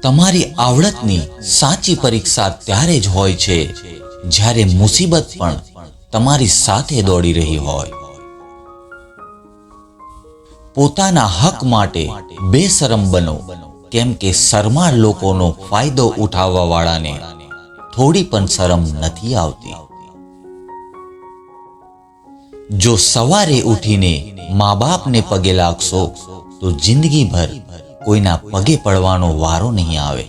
તમારી આવડતની સાચી પરીક્ષા ત્યારે જ હોય છે જ્યારે મુસીબત પણ તમારી સાથે દોડી રહી હોય. પોતાના હક માટે બેશરમ બનો, કેમ કે શરમાળ લોકોનો ફાયદો ઉઠાવવા વાળાને થોડી પણ શરમ નથી આવતી. જો સવારે ઉઠીને મા બાપને પગે લાગશો તો જિંદગીભર કોઈના પગે પડવાનો વારો નહીં આવે.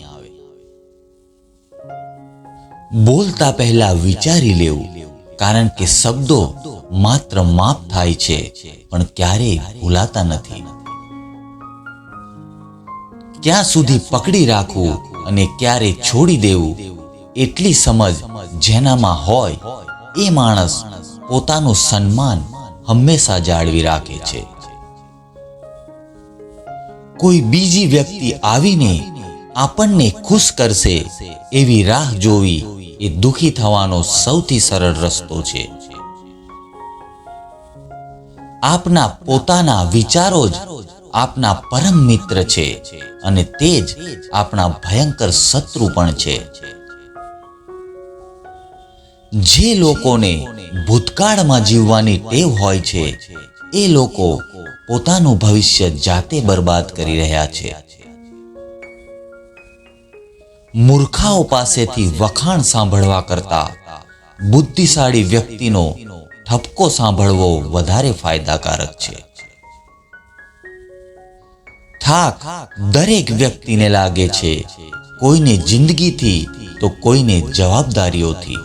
બોલતા પહેલા વિચારી લેવું, કારણ કે શબ્દો માત્ર માફ થાય છે પણ ક્યારેય ભૂલાતા નથી. ક્યાં સુધી પકડી રાખવું અને ક્યારે છોડી દેવું, એટલી સમજ જેનામાં હોય એ માણસ પોતાનું સન્માન હંમેશા જાળવી રાખે છે. કોઈ બીજી વ્યક્તિ આવીને આપણને ખુશ કરશે એવી રાહ જોવી એ દુખી થવાનો સૌથી સરળ રસ્તો છે. આપના પોતાના વિચારો જ આપના પરમ મિત્ર છે અને તે જ આપણા ભયંકર શત્રુ પણ છે. જે લોકોને ભૂતકાળમાં જીવવાની ટેવ હોય છે એ લોકો પોતાનું ભવિષ્ય જાતે બરબાદ કરી રહ્યા છે. મૂર્ખાઓ પાસેથી વખાણ સાંભળવા કરતા બુદ્ધિશાળી વ્યક્તિનો ઠપકો સાંભળવો વધારે ફાયદાકારક છે. થાક દરેક વ્યક્તિને લાગે છે, કોઈને જિંદગીથી તો કોઈને જવાબદારીઓથી.